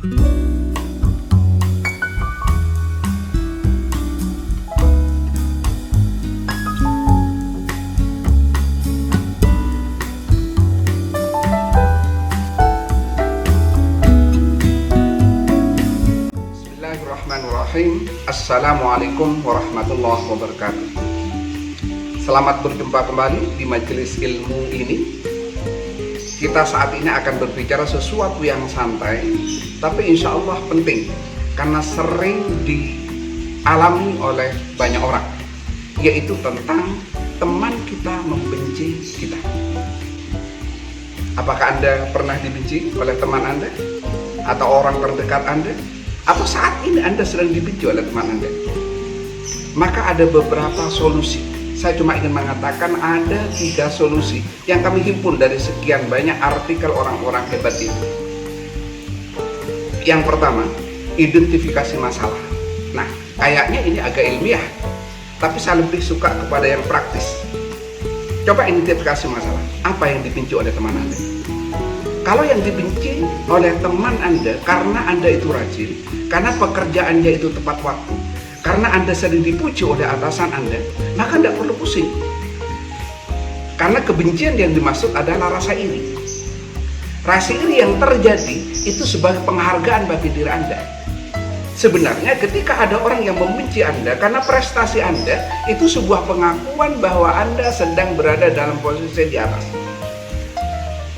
Bismillahirrahmanirrahim. Assalamualaikum warahmatullahi wabarakatuh. Selamat berjumpa kembali di majelis ilmu ini. Kita saat ini akan berbicara sesuatu yang santai, tapi insya Allah penting karena sering dialami oleh banyak orang, yaitu tentang teman kita membenci kita. Apakah Anda pernah dibenci oleh teman Anda atau orang terdekat Anda? Atau saat ini Anda sedang dibenci oleh teman Anda? Maka ada beberapa solusi. Saya cuma ingin mengatakan ada 3 solusi yang kami himpun dari sekian banyak artikel orang-orang hebat itu. Yang pertama, identifikasi masalah. Nah, kayaknya ini agak ilmiah, tapi saya lebih suka kepada yang praktis. Coba identifikasi masalah. Apa yang dibenci oleh teman Anda? Kalau yang dibenci oleh teman Anda karena Anda itu rajin, karena pekerjaannya itu tepat waktu, karena Anda sering dipuji oleh atasan Anda, maka tidak perlu pusing. Karena kebencian yang dimaksud adalah rasa iri. Rasa iri yang terjadi itu sebagai penghargaan bagi diri Anda. Sebenarnya ketika ada orang yang membenci Anda karena prestasi Anda, itu sebuah pengakuan bahwa Anda sedang berada dalam posisi di atas.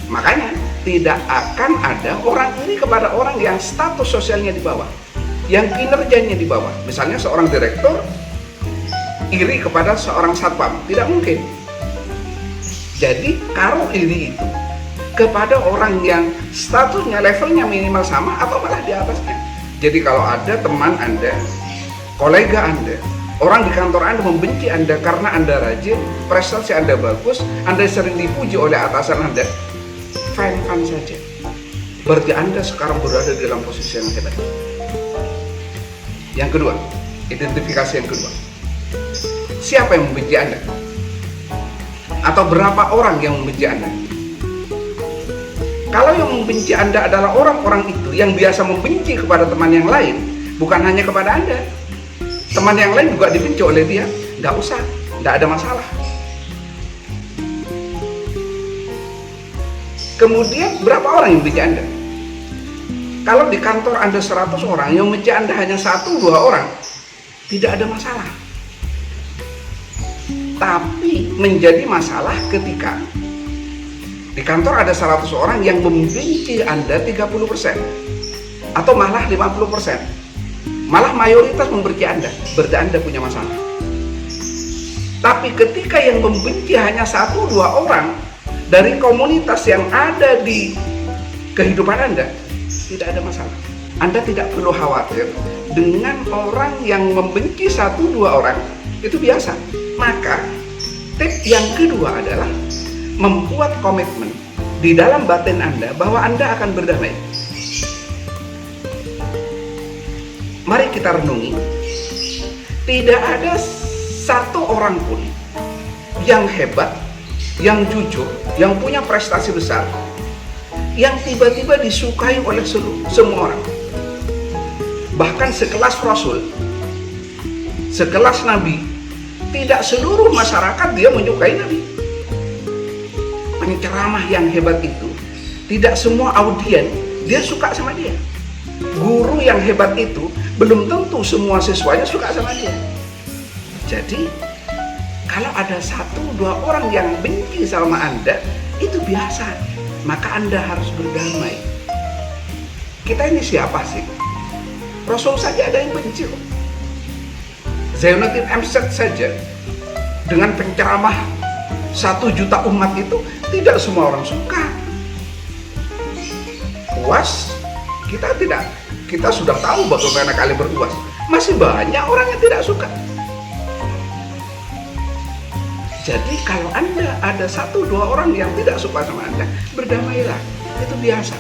Makanya tidak akan ada orang iri kepada orang yang status sosialnya di bawah, yang kinerjanya di bawah. Misalnya seorang direktur iri kepada seorang satpam, tidak mungkin. Jadi kalau iri itu kepada orang yang statusnya, levelnya minimal sama atau malah di atasnya. Jadi kalau ada teman Anda, kolega Anda, orang di kantor Anda membenci Anda karena Anda rajin, prestasi Anda bagus, Anda sering dipuji oleh atasan Anda, fine-fine saja. Berarti Anda sekarang berada dalam posisi yang hebat. Yang kedua, identifikasi yang kedua. Siapa yang membenci Anda? Atau berapa orang yang membenci Anda? Kalau yang membenci Anda adalah orang-orang itu yang biasa membenci kepada teman yang lain, bukan hanya kepada Anda. Teman yang lain juga dibenci oleh dia, nggak usah, nggak ada masalah. Kemudian berapa orang yang membenci Anda? Kalau di kantor Anda 100 orang, yang membenci Anda hanya 1-2 orang, tidak ada masalah. Tapi menjadi masalah ketika di kantor ada 100 orang yang membenci Anda 30%, atau malah 50%, malah mayoritas membenci Anda, berarti Anda punya masalah. Tapi ketika yang membenci hanya 1-2 orang dari komunitas yang ada di kehidupan Anda, tidak ada masalah. Anda tidak perlu khawatir dengan orang yang membenci 1-2 orang, itu biasa. Maka tips yang kedua adalah membuat komitmen di dalam batin Anda bahwa Anda akan berdamai. Mari kita renungi, tidak ada satu orang pun yang hebat, yang jujur, yang punya prestasi besar, yang tiba-tiba disukai oleh semua orang. Bahkan sekelas Rasul, sekelas Nabi, tidak seluruh masyarakat dia menyukai Nabi. Penceramah yang hebat itu, tidak semua audien dia suka sama dia. Guru yang hebat itu, belum tentu semua siswanya suka sama dia. Jadi kalau ada 1-2 orang yang benci sama Anda, itu biasa. Maka Anda harus berdamai. Kita ini siapa sih? Rasul saja ada yang benci kok. Zainuddin Amsyad saja dengan penceramah 1 juta umat itu tidak semua orang suka. UAS kita sudah tahu bagaimana kaliber UAS. Masih banyak orang yang tidak suka. Jadi kalau Anda ada 1-2 orang yang tidak suka sama Anda, berdamailah, itu biasa.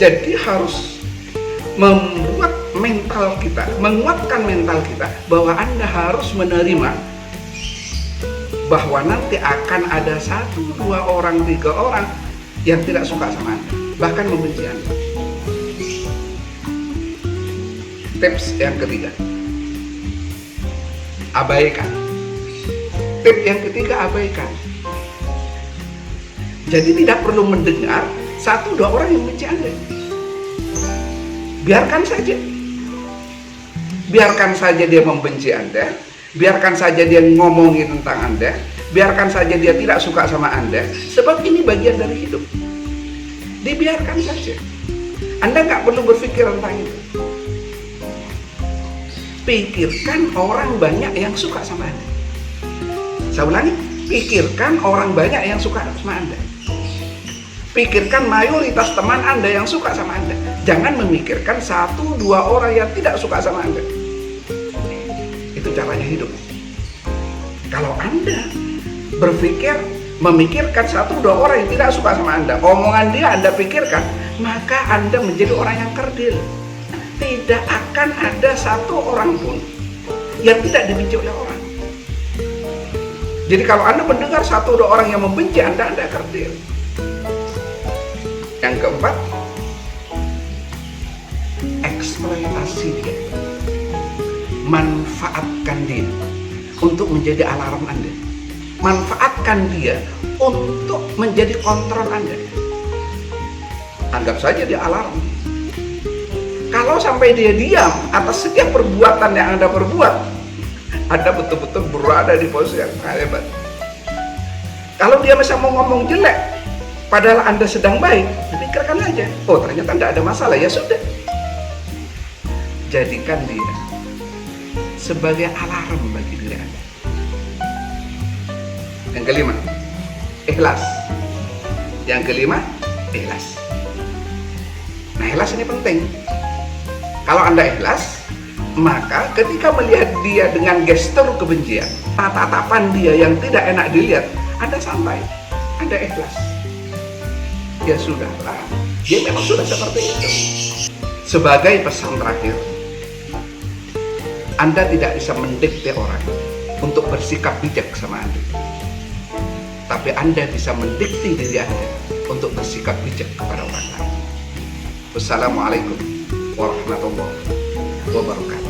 Jadi harus membuat mental kita, menguatkan mental kita bahwa Anda harus menerima bahwa nanti akan ada 1, 2 orang, 3 orang yang tidak suka sama Anda, bahkan membenci Anda. Tips yang ketiga, abaikan. Tip yang ketiga, abaikan. Jadi tidak perlu mendengar satu dua orang yang membenci Anda. Biarkan saja. Biarkan saja dia membenci Anda. Biarkan saja dia ngomongin tentang Anda. Biarkan saja dia tidak suka sama Anda. Sebab ini bagian dari hidup. Dibiarkan saja. Anda nggak perlu berpikir tentang itu. Pikirkan orang banyak yang suka sama Anda. Saya ulangi, pikirkan orang banyak yang suka sama Anda. Pikirkan mayoritas teman Anda yang suka sama Anda. Jangan memikirkan satu dua orang yang tidak suka sama Anda. Itu caranya hidup. Kalau Anda memikirkan satu dua orang yang tidak suka sama Anda, omongan dia Anda pikirkan, maka Anda menjadi orang yang kerdil. Tidak akan ada satu orang pun yang tidak dibenci oleh orang. Jadi kalau Anda mendengar satu dua orang yang membenci Anda kerdil. Yang keempat, eksploitasi dia. Manfaatkan dia untuk menjadi alarm Anda. Manfaatkan dia untuk menjadi kontrol Anda. Anggap saja dia alarm. Kalau sampai dia diam atas setiap perbuatan yang Anda perbuat, Anda betul-betul berada di posisi yang hebat. Kalau dia masih mau ngomong jelek, padahal Anda sedang baik, pikirkan aja. Oh, ternyata tidak ada masalah, ya sudah. Jadikan dia sebagai alarm bagi diri Anda. Yang kelima, ikhlas. Yang kelima, ikhlas. Nah, ikhlas ini penting. Kalau Anda ikhlas, maka ketika melihat dia dengan gestur kebencian, tatapan dia yang tidak enak dilihat, Anda santai, Anda ikhlas. Ya sudahlah, dia memang sudah seperti itu. Sebagai pesan terakhir, Anda tidak bisa mendikte orang untuk bersikap bijak sama Anda. Tapi Anda bisa mendikte diri Anda untuk bersikap bijak kepada orang lain. Wassalamualaikum warahmatullahi wabarakatuh.